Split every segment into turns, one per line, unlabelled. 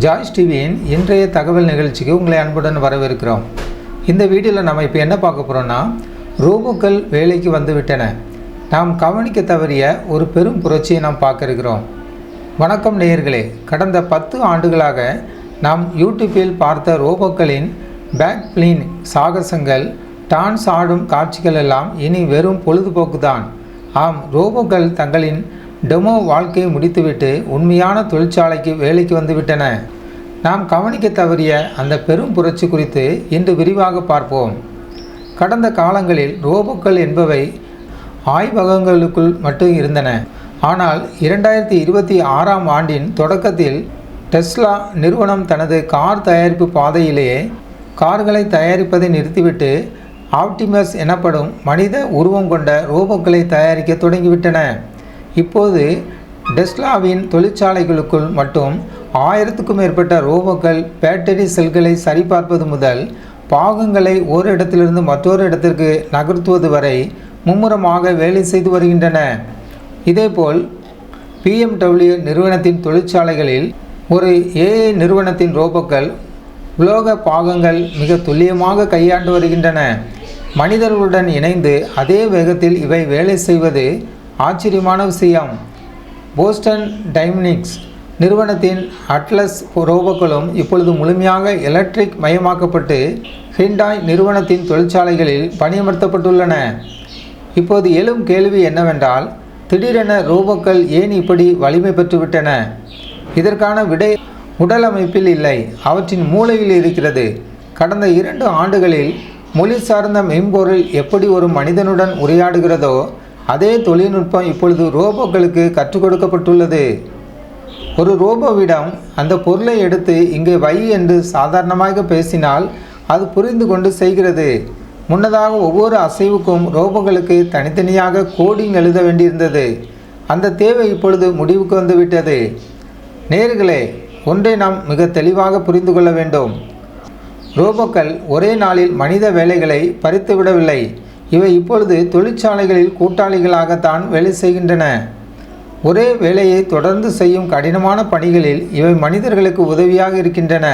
Joyce டிவியின் இன்றைய தகவல் நிகழ்ச்சிக்கு உங்களை அன்புடன் வரவேற்கிறோம். இந்த வீடியோவில் நம்ம இப்போ என்ன பார்க்க போகிறோம்னா, ரோபோக்கள் வேலைக்கு வந்துவிட்டன. நாம் கவனிக்க தவறிய ஒரு பெரும் புரட்சியை நாம் பார்க்க இருக்கிறோம். வணக்கம் நேயர்களே, கடந்த 10 ஆண்டுகளாக நாம் யூடியூப்பில் பார்த்த ரோபோக்களின் பேக் பிளீன் சாகசங்கள், டான்ஸ் ஆடும் காட்சிகள் எல்லாம் இனி வெறும் பொழுதுபோக்கு தான். ஆம், ரோபோக்கள் தங்களின் டெமோ வாழ்க்கையை முடித்துவிட்டு உண்மையான தொழிற்சாலைக்கு வேலைக்கு வந்துவிட்டன. நாம் கவனிக்க தவறிய அந்த பெரும் புரட்சி குறித்து இன்று விரிவாக பார்ப்போம். கடந்த காலங்களில் ரோபோக்கள் என்பவை ஆய்வகங்களுக்குள் மட்டும் இருந்தன. ஆனால் 2026ஆம் ஆண்டின் தொடக்கத்தில் டெஸ்லா நிறுவனம் தனது கார் தயாரிப்பு பாதையிலேயே கார்களை தயாரிப்பதை நிறுத்திவிட்டு ஆப்டிமஸ் எனப்படும் மனித உருவம் கொண்ட ரோபோக்களை தயாரிக்க தொடங்கிவிட்டன. இப்போது டெஸ்லாவின் தொழிற்சாலைகளுக்குள் மட்டும் 1000க்கும் மேற்பட்ட ரோபோக்கள் பேட்டரி செல்களை சரிபார்ப்பது முதல் பாகங்களை ஒரு இடத்திலிருந்து மற்றொரு இடத்திற்கு நகர்த்துவது வரை மும்முரமாக வேலை செய்து வருகின்றன. இதேபோல் BMW நிறுவனத்தின் தொழிற்சாலைகளில் ஒரு AI நிறுவனத்தின் ரோபோக்கள் உலோக பாகங்கள் மிக துல்லியமாக கையாண்டு வருகின்றன. மனிதர்களுடன் இணைந்து அதே வேகத்தில் இவை வேலை செய்வது ஆச்சரியமான விஷயம். போஸ்டன் டைனமிக்ஸ் நிறுவனத்தின் அட்லஸ் ரோபோக்களும் இப்பொழுது முழுமையாக எலக்ட்ரிக் மயமாக்கப்பட்டு ஹிண்டாய் நிறுவனத்தின் தொழிற்சாலைகளில் பணியமர்த்தப்பட்டுள்ளன. இப்போது எழும் கேள்வி என்னவென்றால், திடீரென ரோபோக்கள் ஏன் இப்படி வலிமை பெற்றுவிட்டன? இதற்கான விடை உடல் அமைப்பில் இல்லை, அவற்றின் மூளையில் இருக்கிறது. கடந்த 2 ஆண்டுகளில் மொழி சார்ந்த மென்பொருள் எப்படி ஒரு மனிதனுடன் உரையாடுகிறதோ அதே தொழில்நுட்பம் இப்பொழுது ரோபோக்களுக்கு கற்றுக் கொடுக்கப்பட்டுள்ளது. ஒரு ரோபோவிடம் அந்த பொருளை எடுத்து இங்கே வை என்று சாதாரணமாக பேசினால் அது புரிந்து கொண்டு செய்கிறது. முன்னதாக ஒவ்வொரு அசைவுக்கும் ரோபோக்களுக்கு தனித்தனியாக கோடிங் எழுத வேண்டியிருந்தது. அந்த தேவை இப்பொழுது முடிவுக்கு வந்துவிட்டது. நேயர்களே, ஒன்றை நாம் மிக தெளிவாக புரிந்து கொள்ள வேண்டும். ரோபோக்கள் ஒரே நாளில் மனித வேலைகளை பறித்துவிடவில்லை. இவை இப்பொழுது தொழிற்சாலைகளில் கூட்டாளிகளாகத்தான் வேலை செய்கின்றன. ஒரே வேலையை தொடர்ந்து செய்யும் கடினமான பணிகளில் இவை மனிதர்களுக்கு உதவியாக இருக்கின்றன.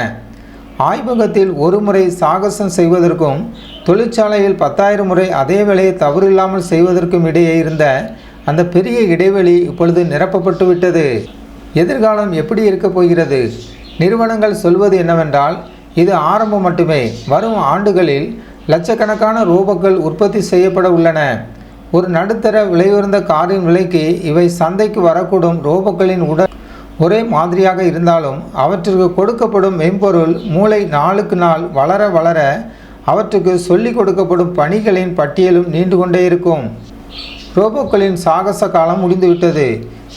ஆய்வகத்தில் ஒரு முறை சாகசம் செய்வதற்கும் தொழிற்சாலையில் 10,000 முறை அதே வேலையை தவறில்லாமல் செய்வதற்கும் இடையே இருந்த அந்த பெரிய இடைவெளி இப்பொழுது நிரப்பப்பட்டு விட்டது. எதிர்காலம் எப்படி இருக்கப் போகிறது? நிறுவனங்கள் சொல்வது என்னவென்றால், இது ஆரம்பம் மட்டுமே. வரும் ஆண்டுகளில் லட்சக்கணக்கான ரோபோக்கள் உற்பத்தி செய்யப்பட உள்ளன. ஒரு நடுத்தர விலையுயர்ந்த காரின் விலைக்கு இவை சந்தைக்கு வரக்கூடும். ரோபோக்களின் உடல் ஒரே மாதிரியாக இருந்தாலும் அவற்றிற்கு கொடுக்கப்படும் மென்பொருள் மூளை நாளுக்கு நாள் வளர வளர அவற்றுக்கு சொல்லிக் கொடுக்கப்படும் பணிகளின் பட்டியலும் நீண்டு கொண்டே இருக்கும். ரோபோக்களின் சாகச காலம் முடிந்துவிட்டது.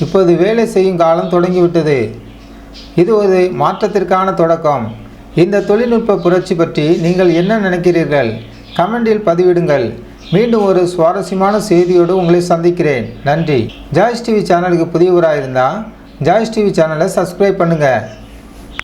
இப்போது வேலை செய்யும் காலம் தொடங்கிவிட்டது. இது ஒரு மாற்றத்திற்கான தொடக்கம். இந்த தொழில்நுட்ப புரட்சி பற்றி நீங்கள் என்ன நினைக்கிறீர்கள்? கமெண்டில் பதிவிடுங்கள். மீண்டும் ஒரு சுவாரஸ்யமான செய்தியோடு உங்களை சந்திக்கிறேன். நன்றி. ஜாய்ஸ் டிவி சேனலுக்கு புதியவராக இருந்தால் ஜாய்ஸ் டிவி சேனலை சப்ஸ்கிரைப் பண்ணுங்கள்.